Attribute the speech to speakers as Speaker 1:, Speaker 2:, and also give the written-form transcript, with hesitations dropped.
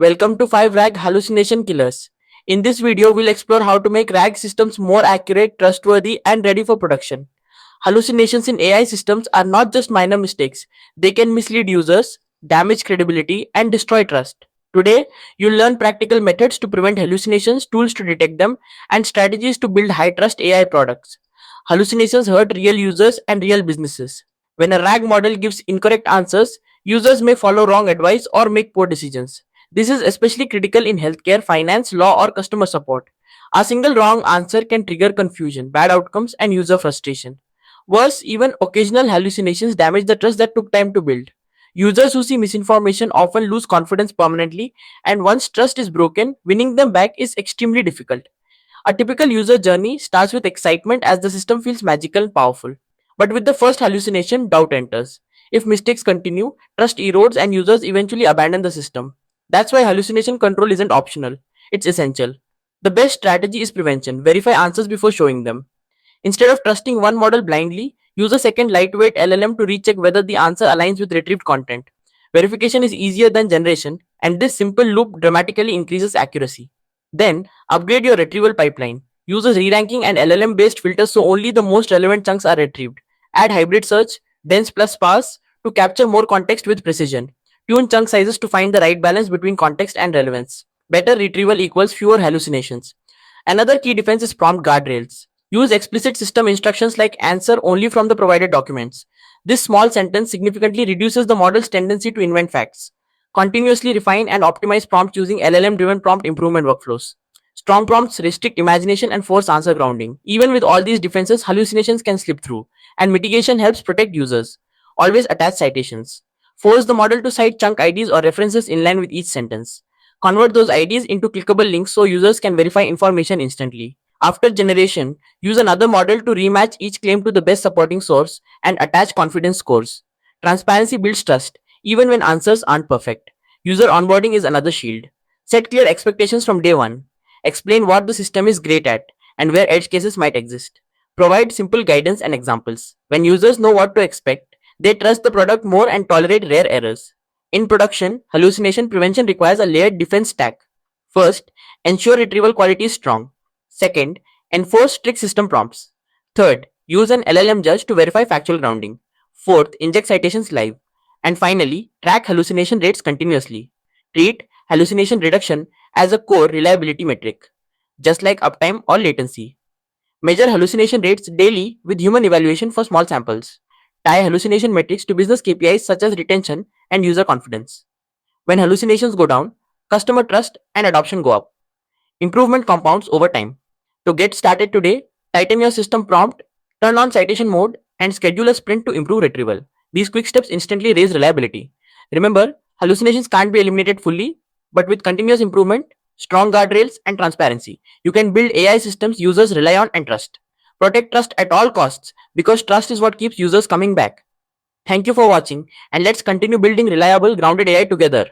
Speaker 1: Welcome to 5 RAG Hallucination Killers. In this video, we'll explore how to make RAG systems more accurate, trustworthy, and ready for production. Hallucinations in AI systems are not just minor mistakes, they can mislead users, damage credibility, and destroy trust. Today, you'll learn practical methods to prevent hallucinations, tools to detect them, and strategies to build high trust AI products. Hallucinations hurt real users and real businesses. When a RAG model gives incorrect answers, users may follow wrong advice or make poor decisions. This is especially critical in healthcare, finance, law, or customer support. A single wrong answer can trigger confusion, bad outcomes, and user frustration. Worse, even occasional hallucinations damage the trust that took time to build. Users who see misinformation often lose confidence permanently, and once trust is broken, winning them back is extremely difficult. A typical user journey starts with excitement as the system feels magical and powerful. But with the first hallucination, doubt enters. If mistakes continue, trust erodes and users eventually abandon the system. That's why hallucination control isn't optional, it's essential. The best strategy is prevention. Verify answers before showing them. Instead of trusting one model blindly, use a second lightweight LLM to recheck whether the answer aligns with retrieved content. Verification is easier than generation, and this simple loop dramatically increases accuracy. Then, upgrade your retrieval pipeline. Use a re-ranking and LLM based filters so only the most relevant chunks are retrieved. Add hybrid search, dense plus sparse, to capture more context with precision. Tune chunk sizes to find the right balance between context and relevance. Better retrieval equals fewer hallucinations. Another key defense is prompt guardrails. Use explicit system instructions like answer only from the provided documents. This small sentence significantly reduces the model's tendency to invent facts. Continuously refine and optimize prompts using LLM driven prompt improvement workflows. Strong prompts restrict imagination and force answer grounding. Even with all these defenses, hallucinations can slip through, and mitigation helps protect users. Always attach citations. Force the model to cite chunk IDs or references in line with each sentence. Convert those IDs into clickable links so users can verify information instantly. After generation, use another model to rematch each claim to the best supporting source and attach confidence scores. Transparency builds trust, even when answers aren't perfect. User onboarding is another shield. Set clear expectations from day one. Explain what the system is great at and where edge cases might exist. Provide simple guidance and examples. When users know what to expect, they trust the product more and tolerate rare errors. In production, hallucination prevention requires a layered defense stack. First, ensure retrieval quality is strong. Second, enforce strict system prompts. Third, use an LLM judge to verify factual grounding. Fourth, inject citations live. And finally, track hallucination rates continuously. Treat hallucination reduction as a core reliability metric, just like uptime or latency. Measure hallucination rates daily with human evaluation for small samples. Tie hallucination metrics to business KPIs such as retention and user confidence. When hallucinations go down, customer trust and adoption go up. Improvement compounds over time. To get started today, tighten your system prompt, turn on citation mode, and schedule a sprint to improve retrieval. These quick steps instantly raise reliability. Remember, hallucinations can't be eliminated fully, but with continuous improvement, strong guardrails, and transparency, you can build AI systems users rely on and trust. Protect trust at all costs because trust is what keeps users coming back. Thank you for watching, and let's continue building reliable, grounded AI together.